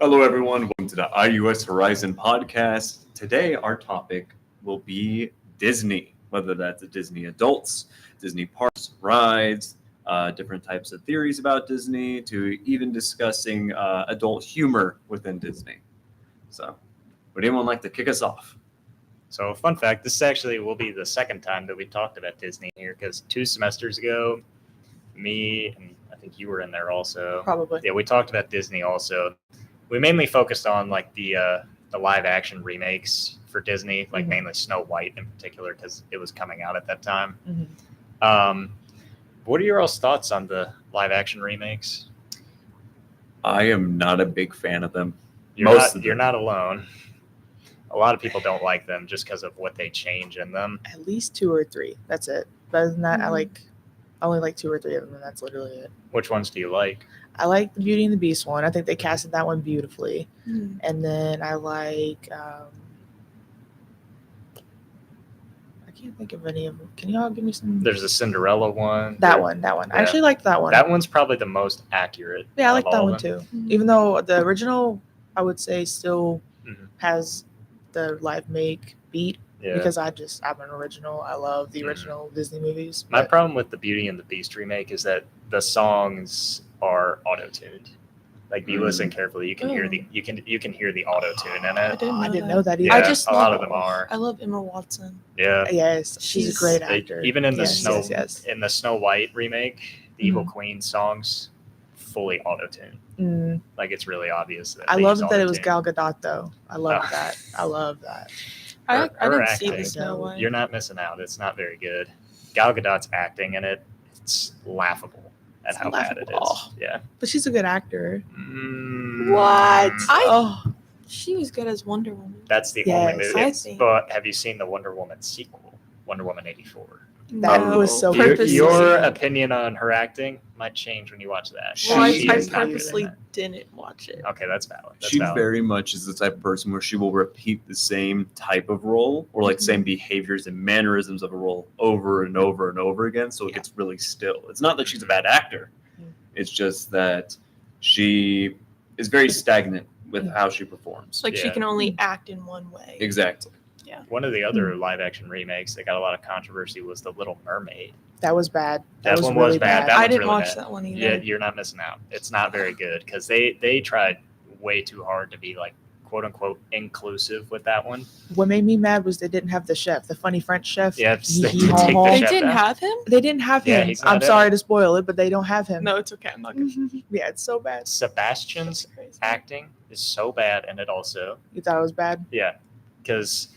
Hello, everyone. Welcome to the IUS Horizon podcast. Today, our topic will be Disney, whether that's the Disney adults, Disney parks, rides, different types of theories about Disney, to even discussing adult humor within Disney. So, would anyone like to kick us off? So, fun fact, this actually will be the second time that we talked about Disney here, because 2 semesters ago, me and I think you were in there also. Probably. Yeah, we talked about Disney also. We mainly focused on like the live action remakes for Disney, like mainly Snow White in particular, because it was coming out at that time. What are your all's thoughts on the live action remakes? I am not a big fan of them. You're not alone. A lot of people don't like them just because of what they change in them. At least 2 or 3. That's it. Other than that, I only like 2 or 3 of them, and that's literally it. Which ones do you like? I like the Beauty and the Beast one. I think they casted that one beautifully. And then I like I can't think of any of them. Can y'all give me some? There's a Cinderella one. That one. Yeah. I actually liked that one. That one's probably the most accurate. Yeah, I like that all one of them. too. Even though the original, I would say, still has the live make beat. Yeah. Because I'm an original. I love the original Disney movies. My problem with the Beauty and the Beast remake is that the songs are auto-tuned. Like, if you listen carefully, you can hear the you can hear the auto-tune in it. I didn't know that either. Yeah, I just a lot love- of them are. I love Emma Watson. Yeah. Yes, she's a great actor. Even in the Yes. in the Snow White remake, the Evil Queen songs fully auto-tuned. Like, it's really obvious that I they love use that it was auto-tune. Gal Gadot though. I love that. I love that. I Her didn't see acting. the Snow White. You're not missing out. It's not very good. Gal Gadot's acting in it, it's laughable at how bad it is. Yeah. But she's a good actor. What? Oh, She was good as Wonder Woman. That's the Yes, only I movie. think. But have you seen the Wonder Woman sequel, Wonder Woman 84? that was so Your, good. your opinion on her acting might change when you watch that. Well, She I is not purposely didn't watch it. Okay, that's valid. That's She valid. very much is the type of person where she will repeat the same type of role or like same behaviors and mannerisms of a role over and over and over again. So it gets really still. It's not that she's a bad actor. It's just that she is very stagnant with how she performs. Like she can only act in one way. Exactly. One of the other live action remakes that got a lot of controversy was The Little Mermaid. That was bad. That one really was bad. That I one's didn't really watch bad. that one either. Yeah, you're not missing out. It's not very good because they tried way too hard to be like quote unquote inclusive with that one. What made me mad was they didn't have the chef, the funny French chef. Yeah, they Hee did haw take the haw. They chef didn't out. have him? They didn't have Yeah, him. he's not I'm in sorry it. to spoil it, but they don't have him. No, it's okay. I'm not gonna. Yeah, it's so bad. Sebastian's That's crazy. acting is so bad in it also. You thought it was bad? Yeah, because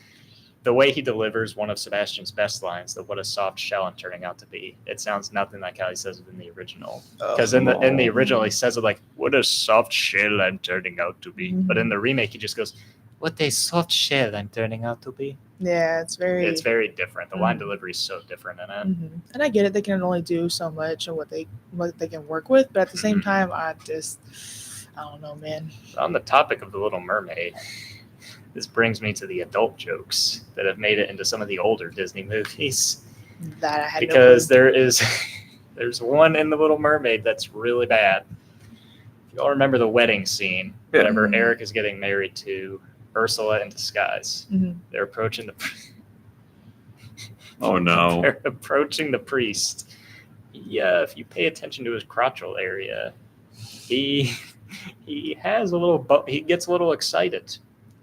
the way he delivers one of Sebastian's best lines, the "What a soft shell I'm turning out to be," it sounds nothing like how he says it in the original. Because in the original he says it like "What a soft shell I'm turning out to be," but in the remake he just goes, "What a soft shell I'm turning out to be." Yeah, it's very different. The line delivery is so different in it. And I get it. They can only do so much and what they can work with, but at the same time, I don't know, man. On the topic of The Little Mermaid, this brings me to the adult jokes that have made it into some of the older Disney movies. That I had Because there's one in The Little Mermaid that's really bad. If you all remember the wedding scene, whenever Eric is getting married to Ursula in disguise, they're approaching the Oh no. they're approaching the priest. Yeah, if you pay attention to his crotchal area, he has a little he gets a little excited,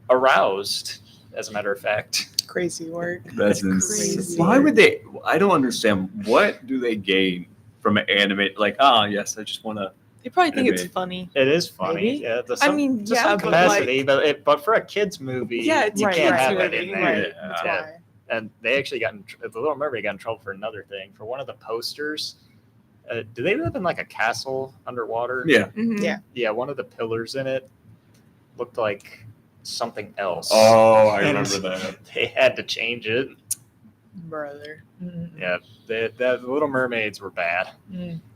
aroused, as a matter of fact. crazy work. That's Crazy. insane. Why would they? I don't understand. What do they gain from an anime? Like, yes, I just want to. They probably think it's Anime. funny. It is funny, Maybe? yeah. To I some, mean, to yeah, some but capacity, but for a kids movie, Yeah, it's you a can't kids have that movie, in there. Right. Yeah. That's Yeah. why. And they actually the Little Mermaid got in trouble for another thing. For one of the posters, do they live in like a castle underwater? Yeah. Mhm. Yeah. Yeah, one of the pillars in it looked like something else. Oh, I And remember that. They had to change it. Brother. Yeah, the Little Mermaids were bad.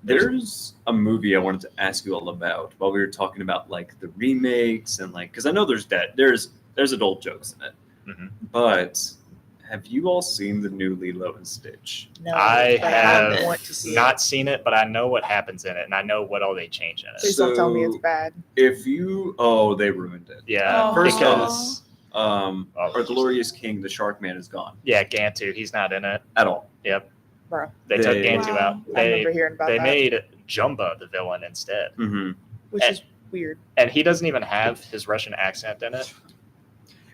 There's a movie I wanted to ask you all about while we were talking about like the remakes and like because I know there's adult jokes in it, Mhm. but Have you all seen the new Lilo and Stitch? No, I but have I want to see not it. seen it, but I know what happens in it, and I know what all they change in it. Please don't tell me it's So- bad. If you, they ruined it. Yeah, Oh. First because off, Oh, our glorious king, the Shark Man, is gone yeah, Gantu, he's not in it. at all. Yep, Bro, they took They- Gantu Wow. out. I remember hearing about They that, made Jumba the villain instead, hmm which is weird. and he doesn't even have his Russian accent in it.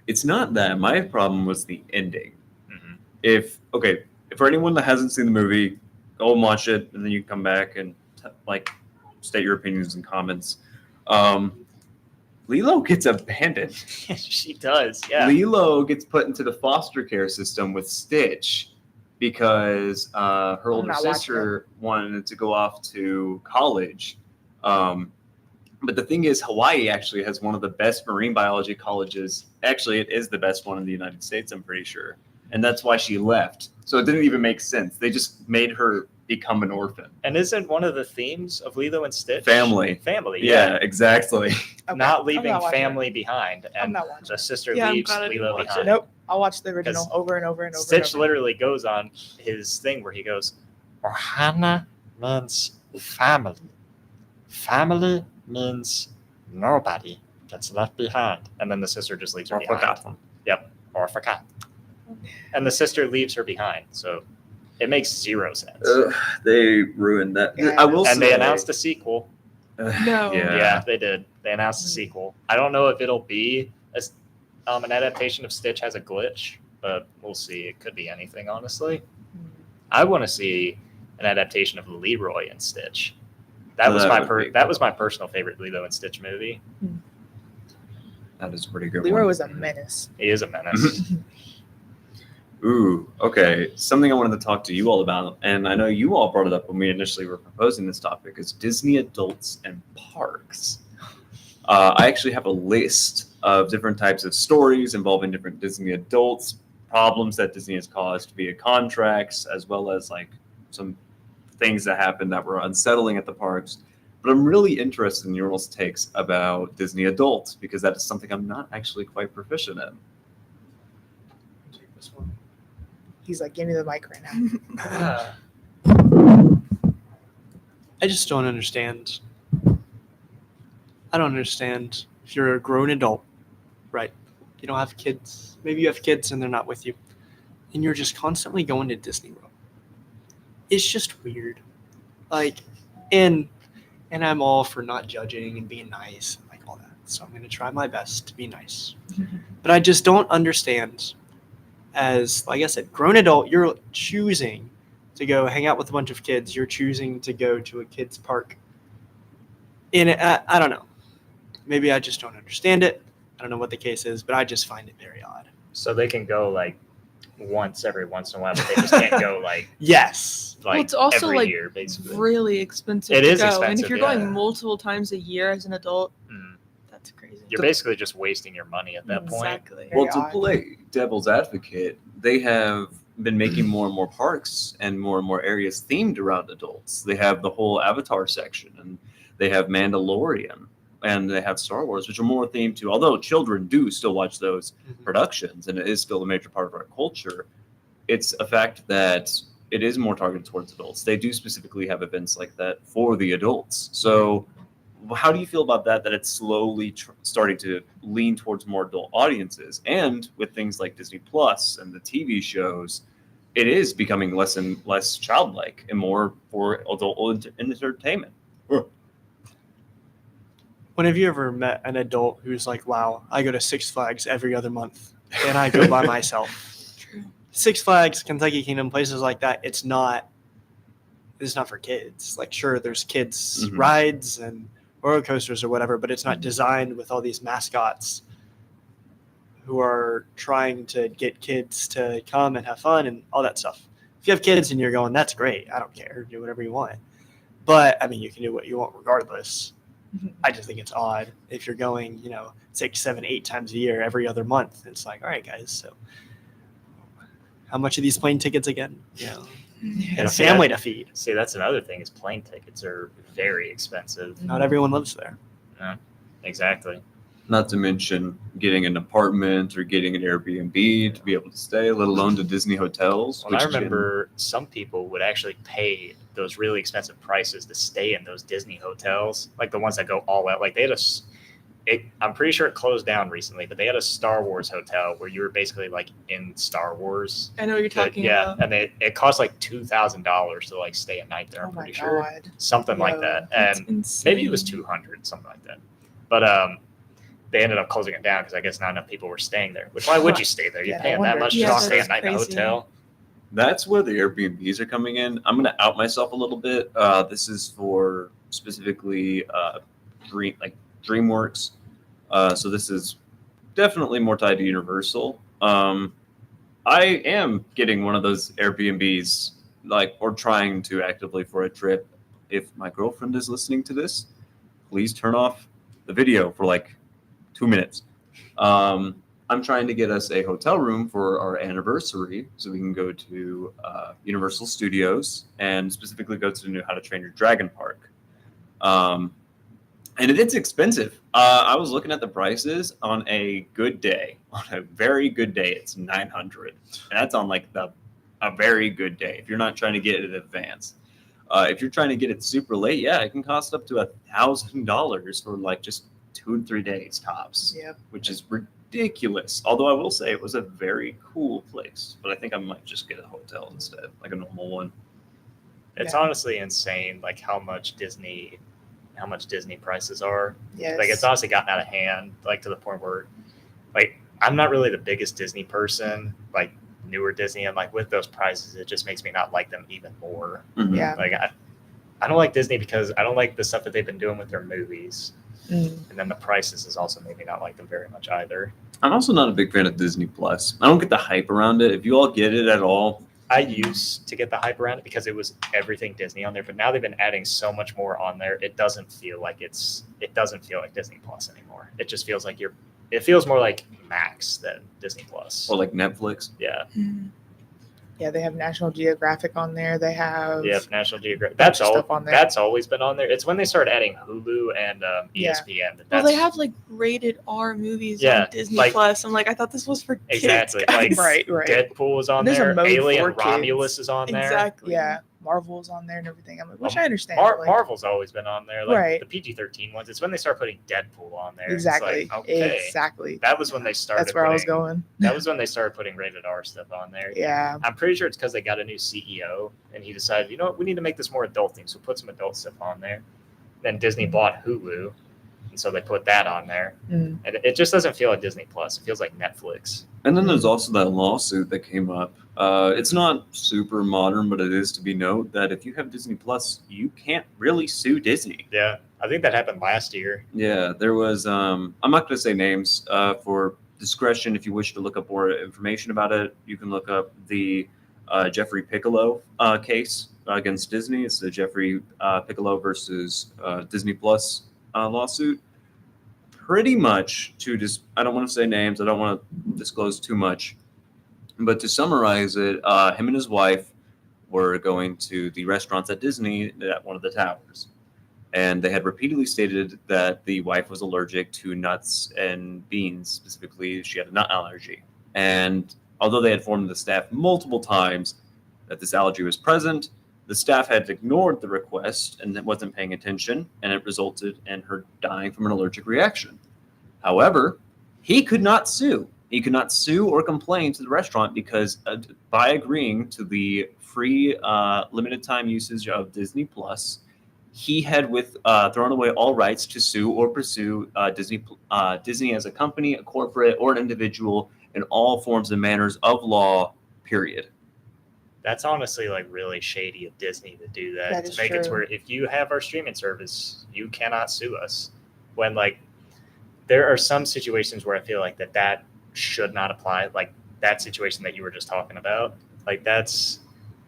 It's not that. My problem was the ending. Mhm. If for anyone that hasn't seen the movie, go and watch it, and then you come back and state your opinions and comments. Lilo gets abandoned. She does, yeah. Lilo gets put into the foster care system with Stitch because her older not watching sister wanted to go off to college. But the thing is, Hawaii actually has one of the best marine biology colleges. Actually, it is the best one in the United States, I'm pretty sure. And that's why she left. So it didn't even make sense. They just made her become an orphan. And isn't one of the themes of Lilo and Stitch Family. Family, Yeah, exactly. Okay, not I'm leaving not watching family behind, it. I'm and not watching the sister Yeah, I'm leaves glad I didn't Lilo watch it. behind. Nope. I'll watch the original 'Cause over and over and over. Stitch and over. literally goes on his thing where he goes, Ohana means family. Family means nobody gets left behind. And then the sister just leaves her behind. Forgotten. Yep, or forgot. And the sister leaves her behind. So it makes zero sense. They ruined that. Yeah. I will and say, they announced a sequel. No. Yeah, they did. They announced a sequel. I don't know if it'll be an adaptation of Stitch has a glitch, but we'll see. It could be anything, honestly. I want to see an adaptation of Leroy and Stitch. That was That would be that cool. was my personal favorite Lilo and Stitch movie. That is a pretty good. Leroy one. was a menace. He is a menace. Ooh, okay. Something I wanted to talk to you all about, and I know you all brought it up when we initially were proposing this topic, is Disney adults and parks. I actually have a list of different types of stories involving different Disney adults, problems that Disney has caused via contracts, as well as some things that happened that were unsettling at the parks. But I'm really interested in your all's takes about Disney adults because that is something I'm not actually quite proficient in. Take this one. He's like, give me the mic right now. I just don't understand. I don't understand if you're a grown adult, right? You don't have kids. Maybe you have kids and they're not with you. And you're just constantly going to Disney World. It's just weird. And I'm all for not judging and being nice and all that. So I'm going to try my best to be nice. But I just don't understand. As, like I said, grown adult, you're choosing to go hang out with a bunch of kids. You're choosing to go to a kid's park. And I don't know. Maybe I just don't understand it. I don't know what the case is, but I just find it very odd. So they can go once every once in a while, but they just can't go Yes. Well, it's also, every like, year, basically. Really expensive It to is go. And expensive, if you're yeah. going multiple times a year as an adult, Mm. that's crazy. You're basically just wasting your money at that point. Exactly. Well, Very to odd. play devil's advocate, they have been making more and more parks and more areas themed around adults. They have the whole Avatar section, and they have Mandalorian, and they have Star Wars, which are more themed to. Although children do still watch those productions, and it is still a major part of our culture, it's a fact that it is more targeted towards adults. They do specifically have events like that for the adults. So how do you feel about that it's slowly starting to lean towards more adult audiences? And with things like Disney Plus and the TV shows, it is becoming less and less childlike and more for adult entertainment. When have you ever met an adult who's like, wow, I go to Six Flags every other month and I go by myself? True. Six Flags, Kentucky Kingdom, places like that, it's not for kids. Sure, there's kids Mhm. rides and roller coasters or whatever, but it's not designed with all these mascots who are trying to get kids to come and have fun and all that stuff. If you have kids and you're going, that's great, I don't care, do whatever you want. But I mean, you can do what you want regardless. I just think it's odd if you're going, 6, 7, 8 times a year, every other month. It's like, all right, guys, so how much are these plane tickets again? And a see, family to feed. See, that's another thing is plane tickets are very expensive. Not everyone lives there. Exactly. Not to mention getting an apartment or getting an Airbnb to be able to stay, let alone to Disney hotels. Well, I remember some people would actually pay those really expensive prices to stay in those Disney hotels, like the ones that go all out. Like they had I'm pretty sure it closed down recently, but they had a Star Wars hotel where you were basically like in Star Wars. I know what you're talking about. And it cost like $2,000 to like stay a night there. Oh I'm my pretty sure, God. something like Yo, that, That's and insane. maybe it was 200, something like that. But they ended up closing it down because I guess not enough people were staying there. Which why would you stay there? You're Yeah, I paying that wonder. much Yeah, just to stay a that's night in a crazy. hotel. That's where the Airbnbs are coming in. I'm going to out myself a little bit. This is for specifically DreamWorks. So this is definitely more tied to Universal. I am getting one of those Airbnbs, or trying to actively for a trip. If my girlfriend is listening to this, please turn off the video for like 2 minutes. I'm trying to get us a hotel room for our anniversary so we can go to Universal Studios and specifically go to the new How to Train Your Dragon park. And it's expensive. I was looking at the prices on a good day. On a very good day, it's $900, and that's on like a very good day. If you're not trying to get it in advance, if you're trying to get it super late, yeah, it can cost up to $1,000 for like just 2 to 3 days tops. Yep. Which is ridiculous. Although I will say it was a very cool place, but I think I might just get a hotel instead, like a normal one. It's Yeah. honestly insane, like how much Disney prices are. Yes. Like it's honestly gotten out of hand, like to the point where, like, I'm not really the biggest Disney person, like newer Disney, and like with those prices, it just makes me not like them even more. Mhm. Yeah. Like I don't like Disney because I don't like the stuff that they've been doing with their movies, Mm. and then the prices has also made me not like them very much either. I'm also not a big fan of Disney Plus. I don't get the hype around it. If you all get it at all, I used to get the hype around it because it was everything Disney on there, but now they've been adding so much more on there. It doesn't feel like Disney Plus anymore. It just feels like it feels more like Max than Disney Plus. or like Netflix. Yeah. Mm. Yeah, they have National Geographic on there. They have Yeah, National Geographic. bunch of stuff on there. That's always been on there. It's when they started adding Hulu and Yeah. ESPN. Well, they have like rated R movies Yeah, on Disney like- Plus. I'm like, I thought this was for Exactly, kids. like- guys. right. Deadpool is on There's a there. mode Alien for kids. Romulus is on there. Exactly. Yeah, Marvel's on there and everything. I'm like, which Um, I understand. but, like, Marvel's always been on there. Like Right. the PG-13 ones. It's when they start putting Deadpool on there. exactly. It's like, okay. Exactly. That was when they started. That's where I was putting- going. That was when they started putting rated R stuff on there. Yeah. I'm pretty sure it's because they got a new CEO and he decided, you know what, we need to make this more adult thing, so put some adult stuff on there. Then Disney bought Hulu, and so they put that on there. Mm. And it just doesn't feel like Disney Plus. It feels like Netflix. And then there's also that lawsuit that came up. It's not super modern, but it is to be noted that if you have Disney Plus, you can't really sue Disney. Yeah, I think that happened last year. Yeah, there was. I'm not going to say names for discretion. If you wish to look up more information about it, you can look up the Jeffrey Piccolo case against Disney. It's the Jeffrey Piccolo versus Disney Plus lawsuit. Pretty much I don't want to say names. I don't want to disclose too much. But to summarize it, him and his wife were going to the restaurants at Disney at one of the towers. And they had repeatedly stated that the wife was allergic to nuts and beans. Specifically, she had a nut allergy. And although they had informed the staff multiple times that this allergy was present, the staff had ignored the request and wasn't paying attention, and it resulted in her dying from an allergic reaction. However, he could not sue. He could not sue or complain to the restaurant because by agreeing to the free limited time usage of Disney Plus, he had thrown away all rights to sue or pursue Disney as a company, a corporate, or an individual in all forms and manners of law, period. That's honestly like really shady of Disney to do that. That To is make it to true. where if you have our streaming service, you cannot sue us. When like there are some situations where I feel like that should not apply. Like that situation that you were just talking about. Like that's,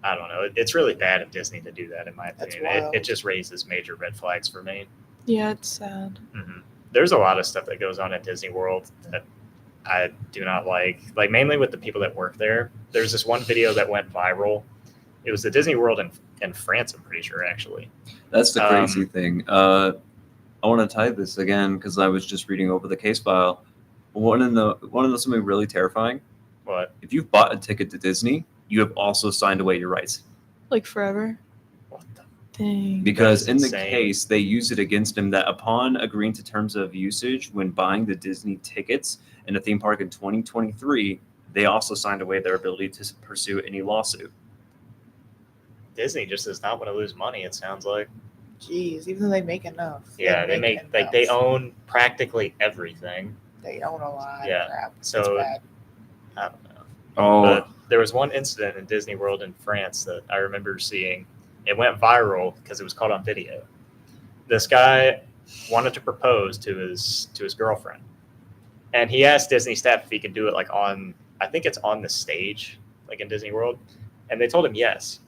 I don't know. It's really bad of Disney to do that, in my That's opinion. wild. It just raises major red flags for me. Yeah, it's sad. Hmm. There's a lot of stuff that goes on at Disney World that I do not like mainly with the people that work there. There's this one video that went viral. It was the Disney World in France, I'm pretty sure, actually. That's the crazy thing. I want to tie this again because I was just reading over the case file. One of the something really terrifying. What? If you've bought a ticket to Disney, you have also signed away your rights. Like forever. What the? Dang. Because That's in the insane. case, they use it against him that upon agreeing to terms of usage when buying the Disney tickets in a theme park in 2023, they also signed away their ability to pursue any lawsuit. Disney just does not want to lose money. It sounds like. Jeez, even though they make enough. Yeah, they make like they enough. own practically everything. They own a lot Yeah, of crap. so- it's bad. I don't know. Oh, But there was one incident in Disney World in France that I remember seeing. It went viral because it was caught on video. This guy wanted to propose to his girlfriend, and he asked Disney staff if he could do it like on, I think it's on the stage, like in Disney World, and they told him yes.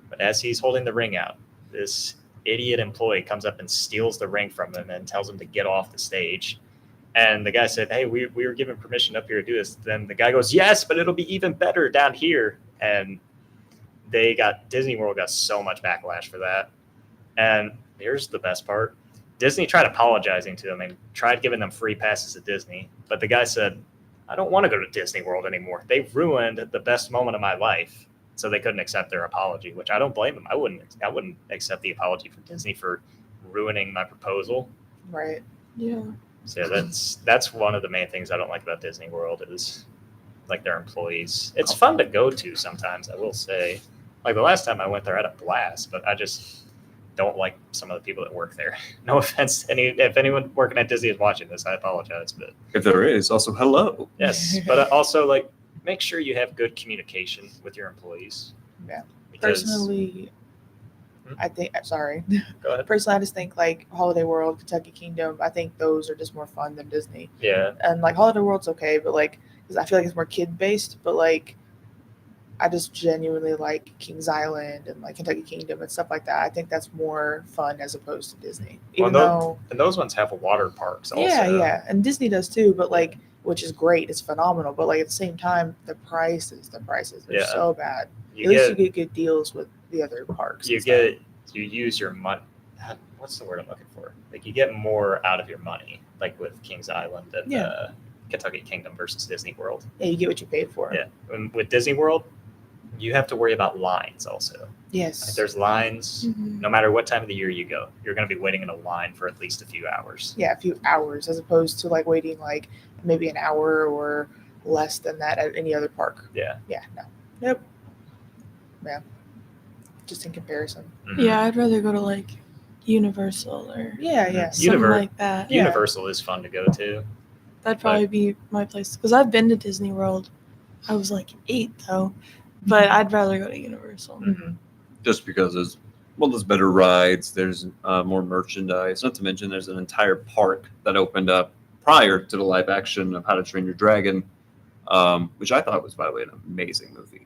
But as he's holding the ring out, this idiot employee comes up and steals the ring from him and tells him to get off the stage. And the guy said, "Hey, we were given permission up here to do this." Then the guy goes, "Yes, but it'll be even better down here." And Disney World got so much backlash for that. And here's the best part. Disney tried apologizing to them and tried giving them free passes to Disney. But the guy said, "I don't want to go to Disney World anymore. They ruined the best moment of my life." So they couldn't accept their apology, which I don't blame them. I wouldn't accept the apology from Disney for ruining my proposal. Right. Yeah. So yeah, that's one of the main things I don't like about Disney World is like their employees. It's fun to go to sometimes, I will say. Like the last time I went there, I had a blast, but I just don't like some of the people that work there. No offense, if anyone working at Disney is watching this, I apologize. But if there is, also hello. yes, but also like make sure you have good communication with your employees. Yeah. Because, Personally, Hmm? I think. Sorry. go ahead. Personally, I just think like Holiday World, Kentucky Kingdom. I think those are just more fun than Disney. Yeah, And like Holiday World's okay, but like because I feel like it's more kid based. But like, I just genuinely like Kings Island and like Kentucky Kingdom and stuff like that. I think that's more fun as opposed to Disney. Well, Even though, and those ones have water parks also. yeah, and Disney does too. But like, which is great, it's phenomenal. But like at the same time, the prices are Yeah. so bad. You At least get you get good deals with the other parks. you and stuff. you use your money. What's the word I'm looking for? Like you get more out of your money, like with Kings Island and Yeah. Kentucky Kingdom versus Disney World. Yeah, you get what you paid for. Yeah, and with Disney World, you have to worry about lines also. Like Yes. there's lines. Mhm. No matter what time of the year you go, you're going to be waiting in a line for at least a few hours. Yeah, a few hours as opposed to like waiting like maybe an hour or less than that at any other park. Yeah. Yeah, no. Nope. Yeah. Just in comparison. Mhm. Yeah, I'd rather go to like Universal or Yeah, yeah. something Univer- like that. Yeah. Universal is fun to go to. That'd probably be my place because I've been to Disney World. I was like 8 though, but I'd rather go to Universal. Mm-hmm. Just because there's better rides, there's more merchandise. Not to mention there's an entire park that opened up prior to the live action of How to Train Your Dragon, which I thought was, by the way, an amazing movie.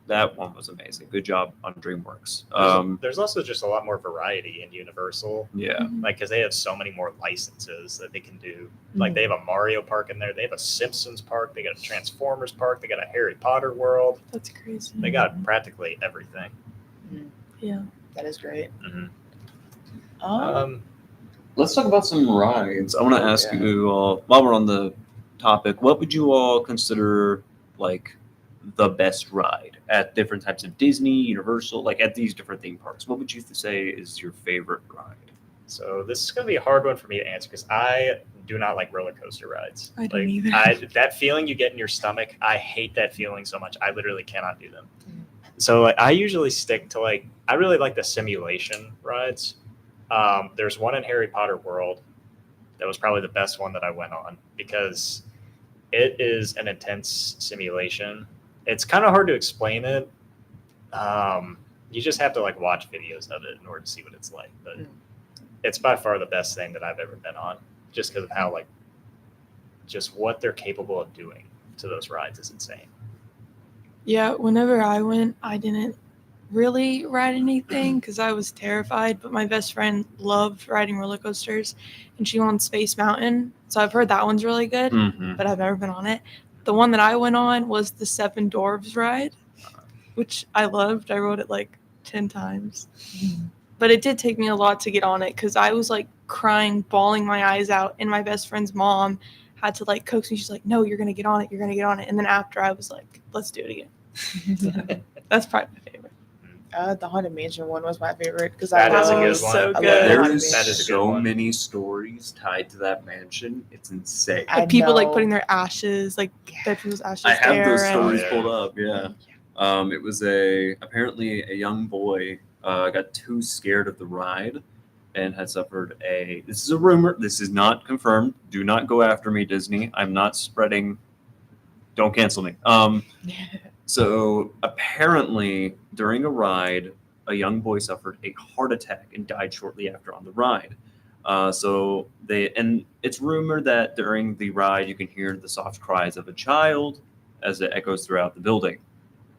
That one was amazing. Good job on DreamWorks. There's also just a lot more variety in Universal. Yeah. Mhm. Like, because they have so many more licenses that they can do. Like, they have a Mario park in there. They have a Simpsons park. They got a Transformers park. They got a Harry Potter world. That's crazy. They got practically everything. Yeah. That is great. Mhm. Um, Let's talk about some rides. I want to ask Yeah. you all, while we're on the topic, what would you all consider like the best ride at different types of Disney, Universal, like at these different theme parks? What would you say is your favorite ride? So this is going to be a hard one for me to answer because I do not like roller coaster rides. I don't like, either. That feeling you get in your stomach, I hate that feeling so much. I literally cannot do them. Mhm. So like, I usually stick to like, I really like the simulation rides. There's one in Harry Potter World that was probably the best one that I went on because it is an intense simulation. It's kind of hard to explain it. You just have to like watch videos of it in order to see what it's like. But it's by far the best thing that I've ever been on, just because of how like, just what they're capable of doing to those rides is insane. Yeah, whenever I went, I didn't really ride anything because I was terrified. But my best friend loved riding roller coasters, and she went on Space Mountain. So I've heard that one's really good, Mm-hmm. but I've never been on it. The one that I went on was the Seven Dwarves ride, which I loved. I rode it like 10 times. But it did take me a lot to get on it because I was like crying, bawling my eyes out, and my best friend's mom had to like coax me. She's like, "No, you're gonna get on it. You're gonna get on it." And then after, I was like, "Let's do it again." That's probably my favorite. The Haunted Mansion one was my favorite because That I is a love good so one. I love good. the There Haunted is That is a good so one. many stories tied to that mansion. It's insane. I People like know. putting their ashes, like dead people's ashes I have there. those and stories yeah. pulled up. Yeah. It was apparently a young boy got too scared of the ride and had suffered this is a rumor. This is not confirmed. Do not go after me, Disney. I'm not spreading. Don't cancel me. So apparently during a ride, a young boy suffered a heart attack and died shortly after on the ride. And it's rumored that during the ride you can hear the soft cries of a child as it echoes throughout the building.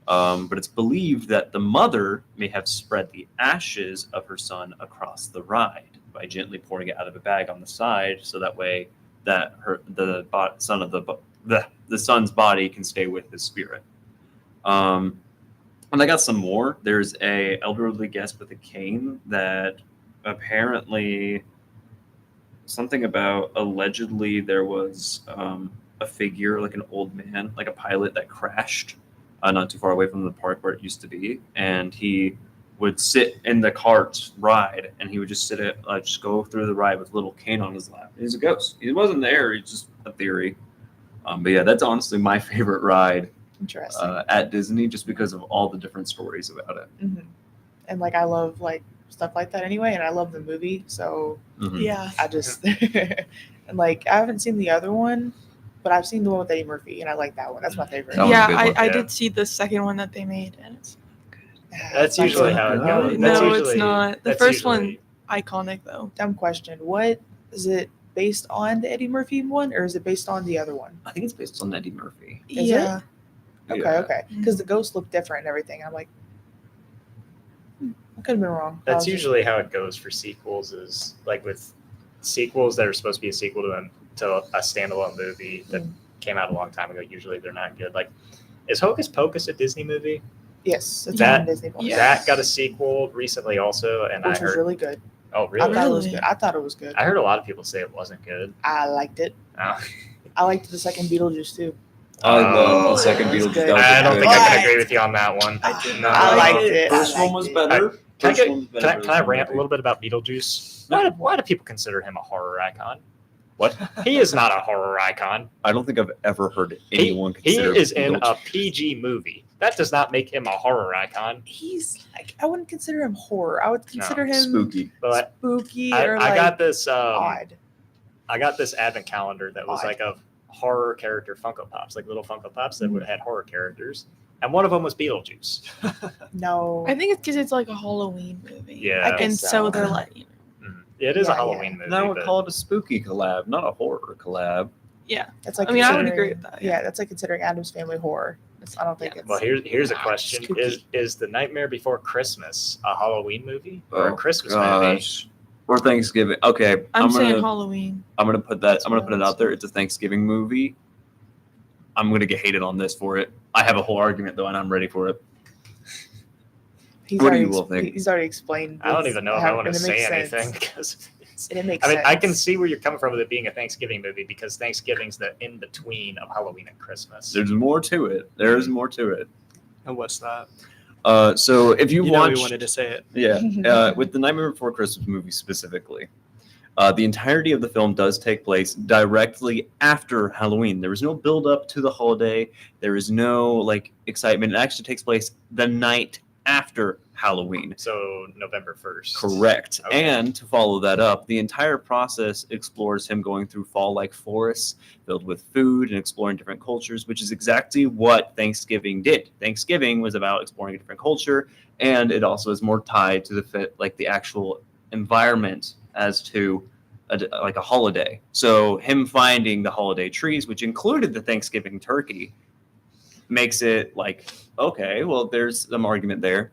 But it's believed that the mother may have spread the ashes of her son across the ride by gently pouring it out of a bag on the side, so that way that the son's body can stay with his spirit. And I got some more. There's a elderly guest with a cane that apparently something about allegedly there was a figure, like an old man, like a pilot that crashed not too far away from the park where it used to be, and he would sit in the cart ride, and he would just just go through the ride with a little cane on his lap. He's a ghost. He wasn't there. He's just a theory. But yeah, that's honestly my favorite ride Interesting. at Disney, just because of all the different stories about it. And like I love like stuff like that anyway, and I love the movie, so Mhm. Yeah. I just and like I haven't seen the other one, but I've seen the one with Eddie Murphy, and I like that one. That's my favorite. That one's a Yeah, good one. I Yeah. did see the second one that they made, and it's That's not usually so how it good. goes. No, That's it's usually- not. The that's first one- usually- iconic though. Dumb question. What is it based on, the Eddie Murphy one, or is it based on the other one? I think it's based on Eddie Murphy. Is Yeah. Okay, Yeah. okay. Because the ghosts look different and everything. I'm like, I could have been wrong. I That's was just- usually how it goes for sequels. Is like with sequels that are supposed to be a sequel to a standalone movie that came out a long time ago. Usually they're not good. Like, is Hocus Pocus a Disney movie? Yes, it's That- on Disney Plus. Yes. That got a sequel recently also, and Which I was heard. really good. Oh, I really? thought it was Really? good. I thought it was good. I heard a lot of people say it wasn't good. I liked it. Oh. I liked the second Beetlejuice too. I love the Oh, second that's Beetlejuice. good. That was I a don't good think I one. can agree with you on that one. I did No. not I like liked it. First I one liked was it. better. Can First I, one was get, better can I, for can I this rant a movie. little bit about Beetlejuice? No. Why do people consider him a horror icon? What? He is not a horror icon. I don't think I've ever heard He, anyone he consider is in Beetlejuice. a PG movie. That does not make him a horror icon. He's like, I wouldn't consider him horror. I would consider him spooky. But spooky I, or I like got this. odd. I got this advent calendar that was Odd. like of horror character Funko Pops, like little Funko Pops that had horror characters, and one of them was Beetlejuice. No, I think it's because it's like a Halloween movie. Yeah. I And guess so so. they're like, It is a Yeah, Halloween movie. Then I would but- call it a spooky collab, not a horror collab. yeah. that's like I mean, I would considering- agree with that. Yeah, that's like considering Adam's Family horror. I don't think it's. Well, here's a Ah, question: spooky. Is The Nightmare Before Christmas a Halloween movie or a Oh, Christmas movie? Gosh. Or Thanksgiving. Okay, I'm saying gonna Halloween. I'm gonna put that. That's I'm gonna what put it I out there. It's a Thanksgiving movie. I'm gonna get hated on this for it. I have a whole argument though, and I'm ready for it. He's What do already you all think? He's already explained. I don't this, even know if how- I want to and it say makes anything sense. because And it makes I mean sense. I can see where you're coming from with it being a Thanksgiving movie because Thanksgiving's the in between of Halloween and Christmas. There's more to it. There's more to it. And what's that? So if you You know watched, we wanted to say it. yeah, with the Nightmare Before Christmas movie specifically, the entirety of the film does take place directly after Halloween. There is no build up to the holiday. There is no like excitement. It actually takes place the night after Halloween. So November 1st. Correct. Okay. And to follow that up, the entire process explores him going through fall-like forests filled with food and exploring different cultures, which is exactly what Thanksgiving did. Thanksgiving was about exploring a different culture, and it also is more tied to the actual environment as to a holiday. So him finding the holiday trees, which included the Thanksgiving turkey, makes it like, okay, well, there's some argument there.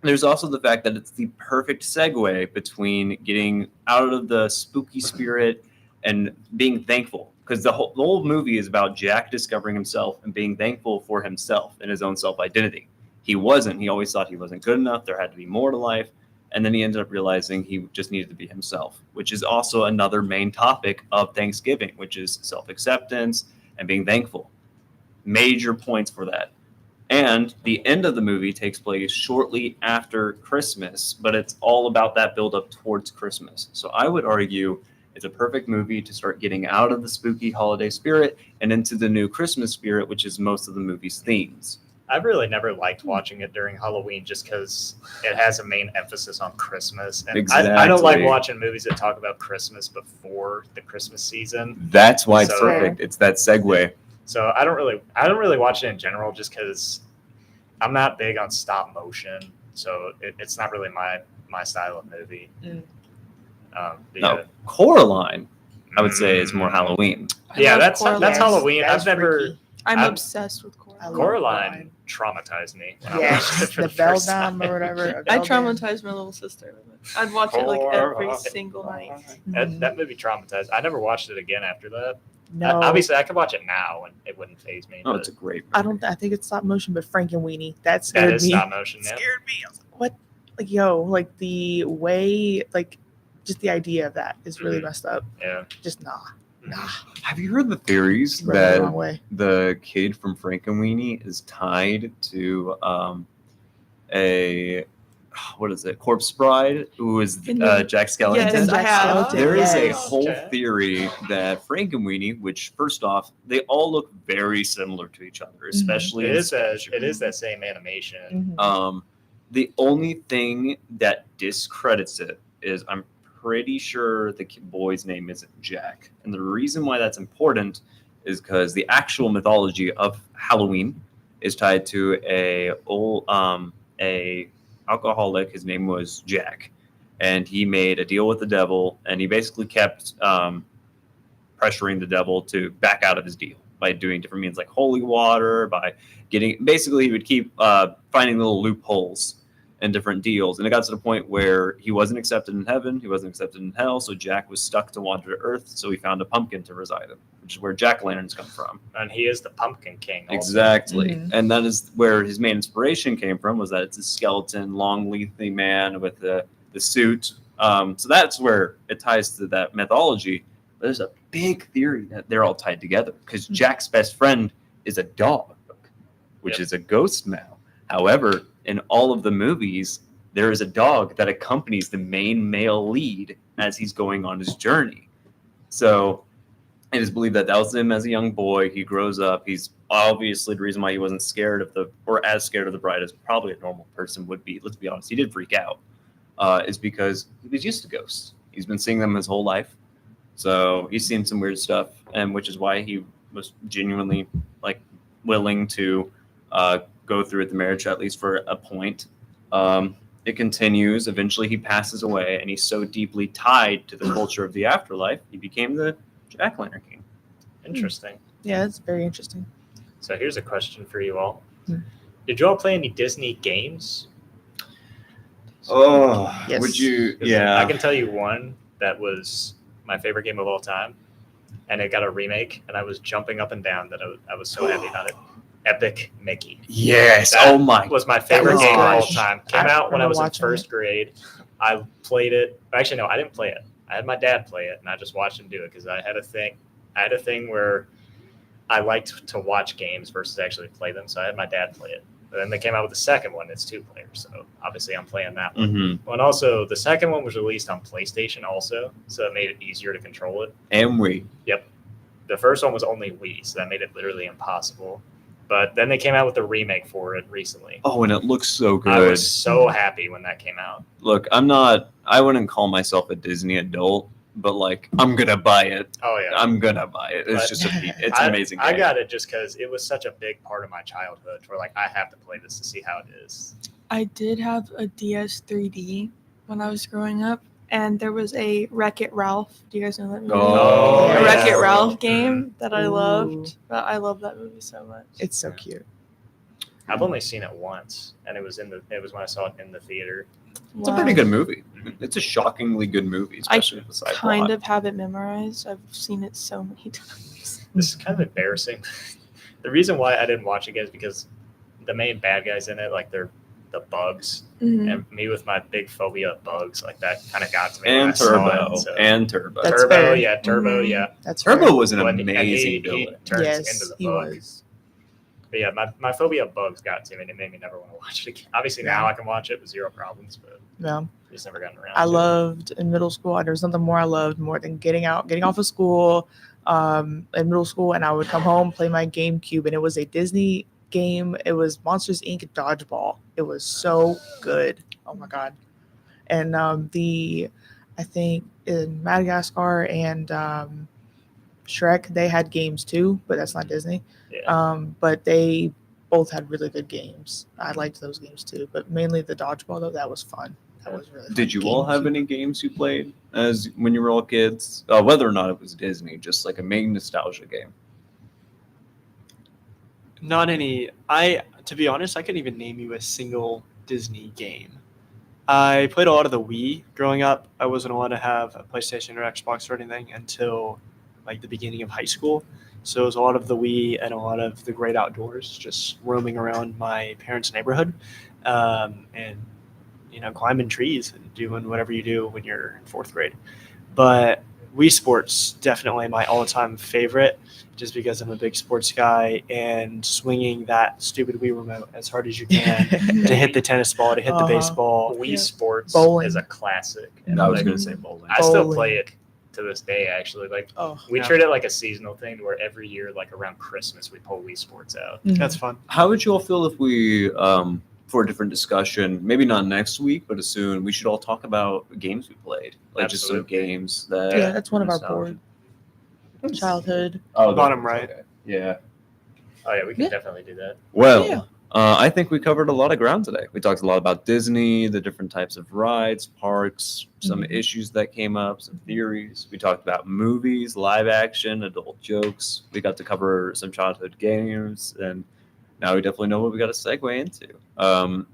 There's also the fact that it's the perfect segue between getting out of the spooky spirit and being thankful, because the whole movie is about Jack discovering himself and being thankful for himself and his own self-identity. He wasn't. He always thought he wasn't good enough. There had to be more to life. And then he ended up realizing he just needed to be himself, which is also another main topic of Thanksgiving, which is self-acceptance and being thankful. Major points for that. And the end of the movie takes place shortly after Christmas, but it's all about that build up towards Christmas. So I would argue it's a perfect movie to start getting out of the spooky holiday spirit and into the new Christmas spirit, which is most of the movie's themes. I've really never liked watching it during Halloween just because it has a main emphasis on Christmas. And I don't like Exactly. watching movies that talk about Christmas before the Christmas season. That's why it's So- perfect. It's that segue. So I don't really watch it in general just because I'm not big on stop motion. So it's not really my style of movie. Mm. But No, yeah. Coraline, I would say, is more Halloween. I Yeah, love that's Coraline. Halloween. That's I've never. freaky. I'm I'm- obsessed with Coraline. I love Coraline traumatized me. When I Yeah, watched it for the the bell first dam time. or whatever. I traumatized my little sister with it. I'd watch it like every single night. That movie traumatized. I never watched it again after that. No, Obviously, I could watch it now and it wouldn't faze me. Oh, but it's a great movie. I don't. I think it's stop motion, but Frank and Weenie. That that scared is me. stop motion. Yeah. Scared me. I was like, what? Like, yo, like the way, like, just the idea of that is really Mhm. messed up. Yeah. Just nah. Have you heard the theories Rubbed the that wrong way. the kid from Frankenweenie is tied to a corpse bride who is In the- Jack Skellington? Yes, I Jack have. Skellington, There is a yes. whole Okay. theory that Frankenweenie, which first off, they all look very similar to each other, especially It in is that. Spanish. It is that same animation. Mhm. The only thing that discredits it is I'm pretty sure the boy's name isn't Jack, and the reason why that's important is because the actual mythology of Halloween is tied to a alcoholic. His name was Jack, and he made a deal with the devil, and he basically kept pressuring the devil to back out of his deal by doing different means like holy water, by basically he would keep finding little loopholes and different deals. And it got to the point where he wasn't accepted in heaven, he wasn't accepted in hell, so Jack was stuck to wander to earth, so he found a pumpkin to reside in, which is where jack-o'-lanterns come from. And he is the Pumpkin King. Also. Exactly. Mhm. And that is where his main inspiration came from, was that it's a skeleton, long, lengthy man with the suit. So that's where it ties to that mythology. But there's a big theory that they're all tied together because Jack's best friend is a dog, which Yep. is a ghost now. However, in all of the movies, there is a dog that accompanies the main male lead as he's going on his journey. So it is believed that was him as a young boy. He grows up. He's obviously the reason why he wasn't scared of as scared of the bride as probably a normal person would be. Let's be honest, he did freak out. Is because he was used to ghosts. He's been seeing them his whole life. So he's seen some weird stuff, and which is why he was genuinely willing to go through with the marriage, at least for a point. It continues. Eventually, he passes away, and he's so deeply tied to the culture of the afterlife, he became the Jack-o'-lantern King. Interesting. Yeah, that's very interesting. So here's a question for you all. Hmm. Did you all play any Disney games? Oh, Yes. would you? 'Cause Yeah. I can tell you one that was my favorite game of all time, and it got a remake, and I was jumping up and down that I was so happy about it. Epic Mickey. Yes. That Oh my. was my favorite was game of all good. time. Came I out when I remember was in watching first grade. I played it. Actually, no, I didn't play it. I had my dad play it, and I just watched him do it because I had a thing where I liked to watch games versus actually play them. So I had my dad play it. But then they came out with the second one. It's 2 players. So obviously I'm playing that one. Mm-hmm. And also the second one was released on PlayStation also. So it made it easier to control it. And we. The first one was only Wii. So that made it literally impossible. But then they came out with a remake for it recently. Oh, and it looks so good. I was so happy when that came out. Look, I wouldn't call myself a Disney adult, but I'm gonna buy it. Oh, yeah. I'm gonna buy it. It's But- just it's an amazing game. I got it just because it was such a big part of my childhood where I have to play this to see how it is. I did have a DS 3D when I was growing up, and there was a Wreck-It Ralph. Do you guys know that movie? Oh, a yeah. Wreck-It Ralph game that I Ooh. loved. But I love that movie so much. It's so cute. I've only seen it once, and it was when I saw it in the theater. It's a pretty good movie. It's a shockingly good movie, especially with the side Kind plot. of have it memorized. I've seen it so many times. This is kind of embarrassing. The reason why I didn't watch it is because the main bad guys in it, they're the bugs. Mhm. And me with my big phobia of bugs, like that kind of got to me. when And I saw Turbo. it, so. And Turbo. That's Turbo, fair. yeah, Turbo, Mhm. yeah. That's Turbo fair. was an When- amazing and he villain. turns Yes, into the he bug. was. But yeah, my phobia of bugs got to me, and it made me never want to watch it again. Obviously, now Yeah. I can watch it with zero problems, but Yeah. just never gotten around I to loved in middle school. There was nothing more I loved more than getting off of school in middle school, and I would come home, play my GameCube, and it was a Disney game. It was Monsters Inc. Dodgeball. It was so good. Oh my god! And I think in Madagascar and Shrek, they had games too, but that's not Disney. it. Yeah. But they both had really good games. I liked those games too, but mainly the dodgeball though. That was fun. That was really fun. Did you all have GameCube. any games you played as when you were all kids? Whether or not it was Disney, just like a main nostalgia game. Not any. To be honest, I couldn't even name you a single Disney game. I played a lot of the Wii growing up. I wasn't allowed to have a PlayStation or Xbox or anything until like the beginning of high school. So it was a lot of the Wii and a lot of the great outdoors, just roaming around my parents' neighborhood, and climbing trees and doing whatever you do when you're in fourth grade. But Wii Sports definitely my all-time favorite, just because I'm a big sports guy, and swinging that stupid Wii remote as hard as you can to hit the tennis ball, to hit the Uh-huh. baseball. Wii Yeah. Sports Bowling. is a classic. And I was Like, going to say bowling. I still Bowling. play it to this day, actually. Like, Oh, we Yeah. treat it like a seasonal thing where every year, like around Christmas, we pull Wii Sports out. mhm. That's fun. How would you all feel if we, for a different discussion, maybe not next week, but as soon, we should all talk about games we played, like just some Absolutely. games that. Yeah, that's one of our nostalgia. board childhood. Oh, Bottom that's- right. okay. Yeah. Oh, yeah, we can Yeah. definitely do that. Well, Yeah. I think we covered a lot of ground today. We talked a lot about Disney, the different types of rides, parks, some Mhm. issues that came up, some theories. We talked about movies, live action, adult jokes. We got to cover some childhood games, and now we definitely know what we got to segue into.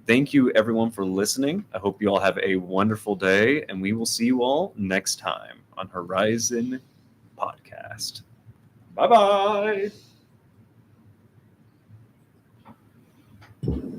Thank you, everyone, for listening. I hope you all have a wonderful day, and we will see you all next time on Horizon Podcast. Bye-bye.